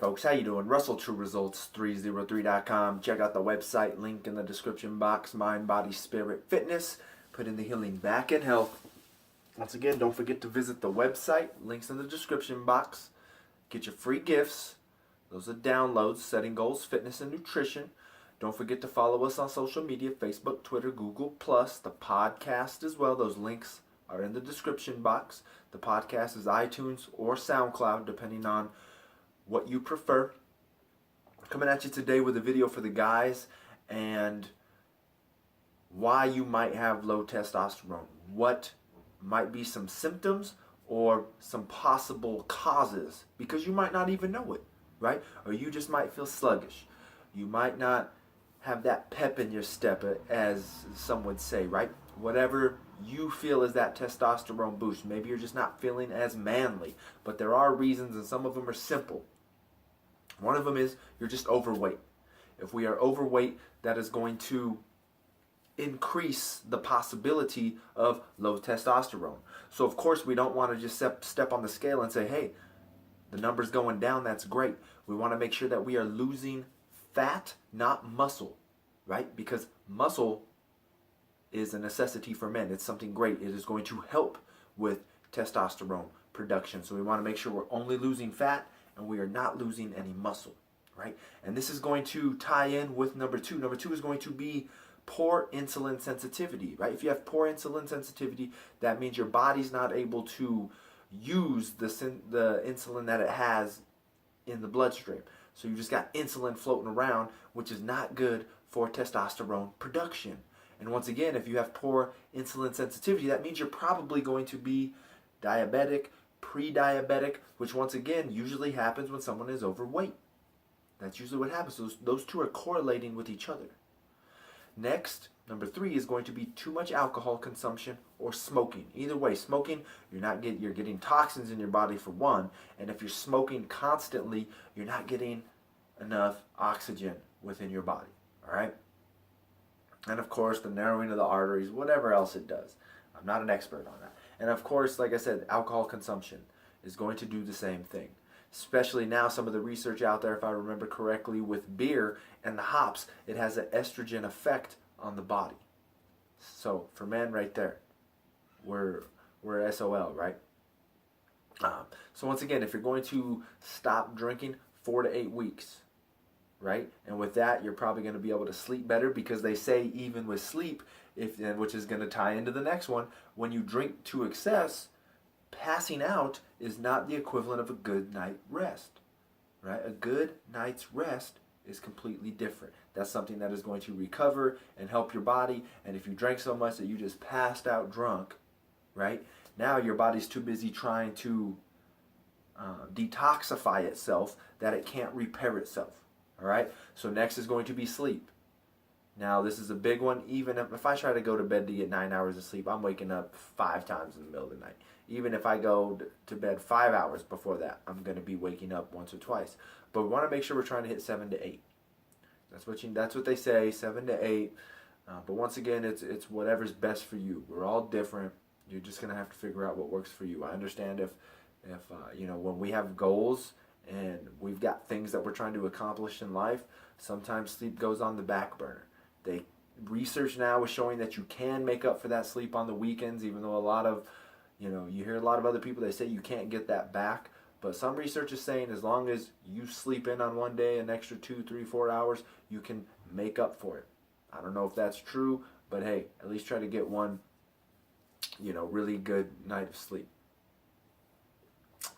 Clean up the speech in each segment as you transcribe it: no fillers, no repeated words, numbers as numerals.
folks, how you doing? Russell, TrueResults303.com. Check out the website, link in the description box. Mind, body, spirit, fitness. Put in the healing back in health. Once again, don't forget to visit the website, links in the description box. Get your free gifts. Those are downloads, setting goals, fitness, and nutrition. Don't forget to follow us on social media, Facebook, Twitter, Google+, the podcast as well. Those links are in the description box. The podcast is iTunes or SoundCloud, depending on what you prefer. Coming at you today with a video for the guys and why you might have low testosterone. What might be some symptoms or some possible causes, because you might not even know it, right? Or you just might feel sluggish. You might not have that pep in your step, as some would say, right? Whatever you feel is that testosterone boost. Maybe you're just not feeling as manly, but there are reasons, and some of them are simple. One of them is you're just overweight. If we are overweight, that is going to increase the possibility of low testosterone. So of course we don't want to just step on the scale and say, hey, the number's going down, that's great. We want to make sure that we are losing fat, not muscle, right? Because muscle is a necessity for men. It's something great. It is going to help with testosterone production. So we want to make sure we're only losing fat and we are not losing any muscle, right? And this is going to tie in with number two. Number two is going to be poor insulin sensitivity, right? If you have poor insulin sensitivity, that means your body's not able to use the insulin that it has in the bloodstream. So you just got insulin floating around, which is not good for testosterone production. And once again, if you have poor insulin sensitivity, that means you're probably going to be diabetic, pre-diabetic, which once again usually happens when someone is overweight. That's usually what happens. Those two are correlating with each other. Next, number three is going to be too much alcohol consumption or smoking. Either way, smoking, you're getting toxins in your body for one, and if you're smoking constantly, you're not getting enough oxygen within your body. All right? And of course, the narrowing of the arteries, whatever else it does. I'm not an expert on that. And of course, like I said, alcohol consumption is going to do the same thing. Especially now, some of the research out there, if I remember correctly, with beer and the hops, it has an estrogen effect on the body. So for men right there, we're SOL, right? So once again, if you're going to stop drinking, 4 to 8 weeks, right? And with that, you're probably going to be able to sleep better, because they say even with sleep, which is going to tie into the next one, when you drink to excess, passing out is not the equivalent of a good night rest, right? A good night's rest is completely different. That's something that is going to recover and help your body. And if you drank so much that you just passed out drunk, right? Now your body's too busy trying to detoxify itself that it can't repair itself, all right? So next is going to be sleep. Now, this is a big one. Even if I try to go to bed to get 9 hours of sleep, I'm waking up 5 times in the middle of the night. Even if I go to bed 5 hours before that, I'm going to be waking up once or twice. But we want to make sure we're trying to hit 7 to 8. That's what they say, 7 to 8. But once again, it's whatever's best for you. We're all different. You're just going to have to figure out what works for you. I understand if when we have goals and we've got things that we're trying to accomplish in life, sometimes sleep goes on the back burner. Research now is showing that you can make up for that sleep on the weekends, even though a lot of, you hear a lot of other people, they say you can't get that back. But some research is saying as long as you sleep in on one day an extra 2, 3, 4 hours, you can make up for it. I don't know if that's true, but hey, at least try to get one, really good night of sleep.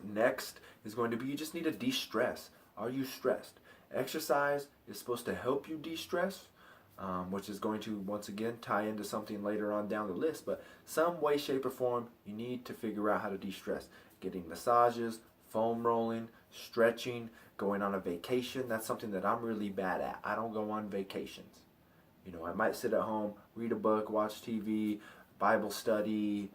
Next is going to be, you just need to de-stress. Are you stressed? Exercise is supposed to help you de-stress, which is going to, once again, tie into something later on down the list. But some way, shape, or form, you need to figure out how to de-stress. Getting massages, foam rolling, stretching, going on a vacation. That's something that I'm really bad at. I don't go on vacations. I might sit at home, read a book, watch TV, Bible study,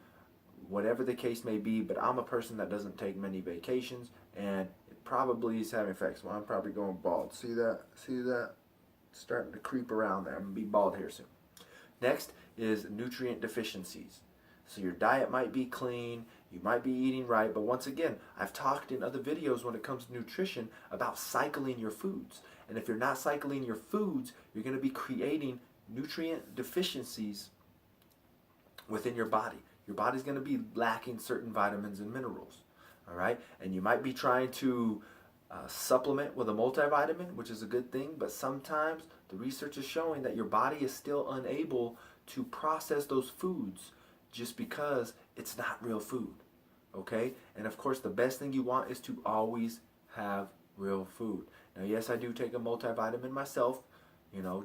whatever the case may be, but I'm a person that doesn't take many vacations, and it probably is having effects. Well, I'm probably going bald. See that? See that? It's starting to creep around there. I'm going to be bald here soon. Next is nutrient deficiencies. So your diet might be clean, You might be eating right, but once again, I've talked in other videos when it comes to nutrition about cycling your foods. And if you're not cycling your foods, you're going to be creating nutrient deficiencies within your body. Your body's going to be lacking certain vitamins and minerals. All right? And you might be trying to supplement with a multivitamin, which is a good thing, but sometimes the research is showing that your body is still unable to process those foods just because it's not real food. Okay? And of course, the best thing you want is to always have real food. Now, yes, I do take a multivitamin myself,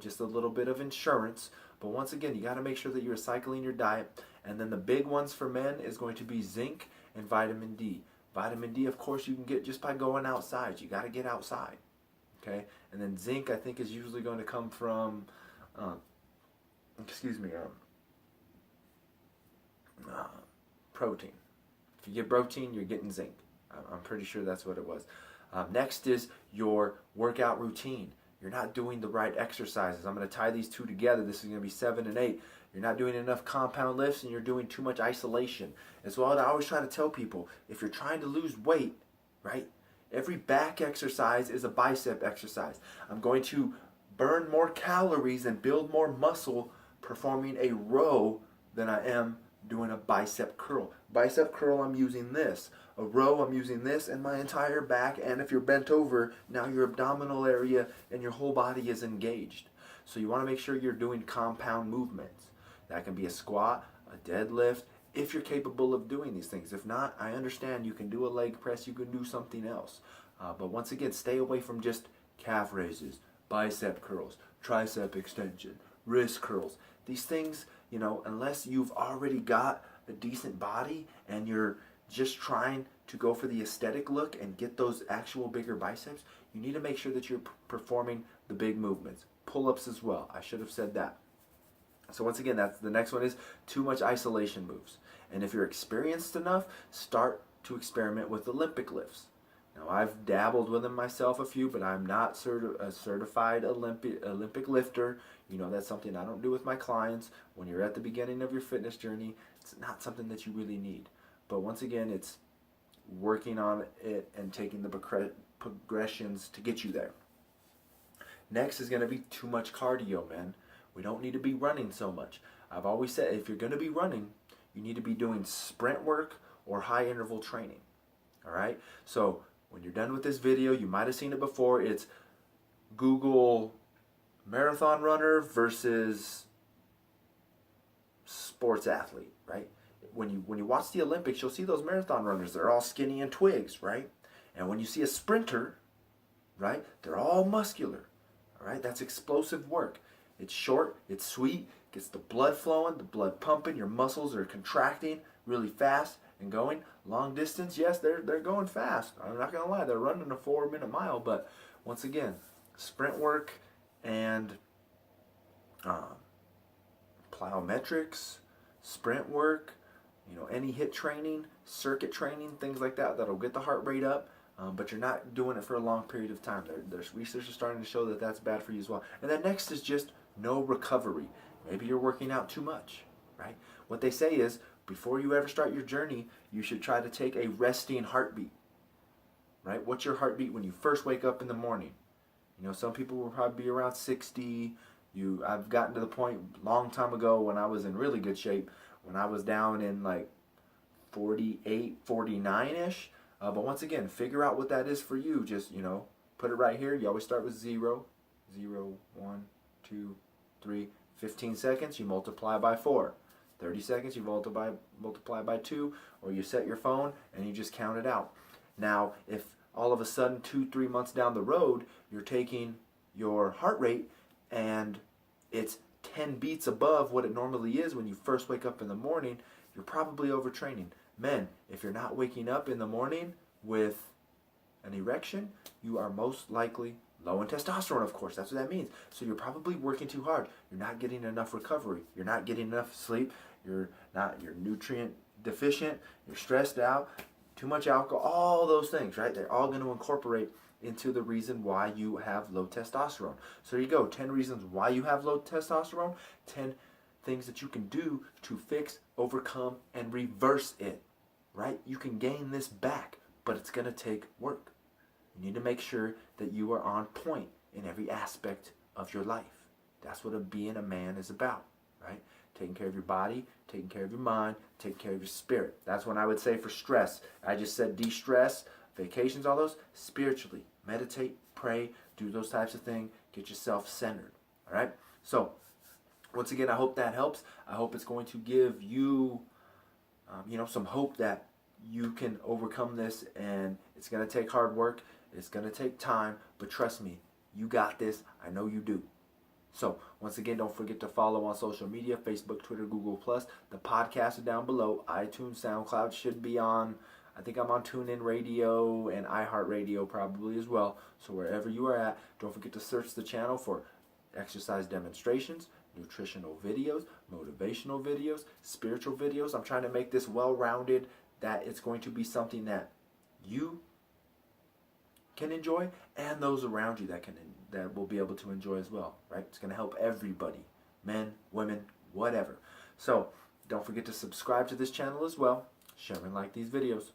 just a little bit of insurance. But once again, you got to make sure that you're cycling your diet. And then the big ones for men is going to be zinc and vitamin D. Vitamin D, of course, you can get just by going outside. You got to get outside. Okay? And then zinc, I think, is usually going to come from, protein. If you get protein, you're getting zinc. I'm pretty sure that's what it was. Next is your workout routine. You're not doing the right exercises. I'm going to tie these two together. This is going to be 7 and 8. You're not doing enough compound lifts and you're doing too much isolation. And so I always try to tell people, if you're trying to lose weight, right, every back exercise is a bicep exercise. I'm going to burn more calories and build more muscle performing a row than I am doing a bicep curl. Bicep curl, I'm using this. A row, I'm using this and my entire back. And if you're bent over, now your abdominal area and your whole body is engaged. So you want to make sure you're doing compound movements. That can be a squat, a deadlift, if you're capable of doing these things. If not, I understand you can do a leg press, you can do something else. But once again, stay away from just calf raises, bicep curls, tricep extension, wrist curls. These things, unless you've already got a decent body and you're just trying to go for the aesthetic look and get those actual bigger biceps, you need to make sure that you're performing the big movements. Pull-ups as well. I should have said that. So once again, that's the next one is too much isolation moves. And if you're experienced enough, start to experiment with Olympic lifts. Now, I've dabbled with them myself a few, but I'm not a certified Olympic lifter. That's something I don't do with my clients. When you're at the beginning of your fitness journey, it's not something that you really need. But once again, it's working on it and taking the progressions to get you there. Next is going to be too much cardio, man. We don't need to be running so much. I've always said if you're going to be running, you need to be doing sprint work or high interval training. All right? So when you're done with this video, you might have seen it before. It's Google marathon runner versus sports athlete, right? When you watch the Olympics, you'll see those marathon runners. They're all skinny and twigs, right? And when you see a sprinter, right, they're all muscular. All right? That's explosive work. It's short, it's sweet, gets the blood flowing, the blood pumping, your muscles are contracting really fast and going. Long distance, yes, they're going fast. I'm not going to lie, they're running a 4-minute mile, but once again, sprint work and plyometrics, sprint work, any HIIT training, circuit training, things like that, that'll get the heart rate up. But you're not doing it for a long period of time. There's research starting to show that that's bad for you as well. And then next is just no recovery. Maybe you're working out too much, right? What they say is before you ever start your journey, you should try to take a resting heartbeat, right? What's your heartbeat when you first wake up in the morning? Some people will probably be around 60. I've gotten to the point a long time ago when I was in really good shape, when I was down in like 48, 49-ish. But once again, figure out what that is for you. Just, put it right here. You always start with 0, 1, 2, 3, 15 seconds, you multiply by 4. 30 seconds, you multiply by 2, or you set your phone and you just count it out. Now, if all of a sudden 2-3 months down the road, you're taking your heart rate and it's 10 beats above what it normally is when you first wake up in the morning, you're probably overtraining. Men, if you're not waking up in the morning with an erection, you are most likely low in testosterone, of course. That's what that means. So you're probably working too hard. You're not getting enough recovery. You're not getting enough sleep. You're nutrient deficient. You're stressed out. Too much alcohol. All those things, right? They're all going to incorporate into the reason why you have low testosterone. So there you go. 10 reasons why you have low testosterone. 10 things that you can do to fix, overcome, and reverse it. right? You can gain this back, but it's going to take work. You need to make sure that you are on point in every aspect of your life. That's what being a man is about, right? Taking care of your body, taking care of your mind, taking care of your spirit. That's when I would say for stress. I just said de-stress, vacations, all those. Spiritually, meditate, pray, do those types of things. Get yourself centered, all right? So, once again, I hope that helps. I hope it's going to give you, some hope that you can overcome this, and it's going to take hard work. It's going to take time, but trust me, you got this. I know you do. So, once again, don't forget to follow on social media, Facebook, Twitter, Google+. The podcast is down below. iTunes, SoundCloud should be on. I think I'm on TuneIn Radio and iHeartRadio probably as well. So wherever you are at, don't forget to search the channel for exercise demonstrations, nutritional videos, motivational videos, spiritual videos. I'm trying to make this well-rounded, that it's going to be something that you can enjoy and those around you that will be able to enjoy as well, right? It's going to help everybody, men, women, whatever. So don't forget to subscribe to this channel as well. Share and like these videos.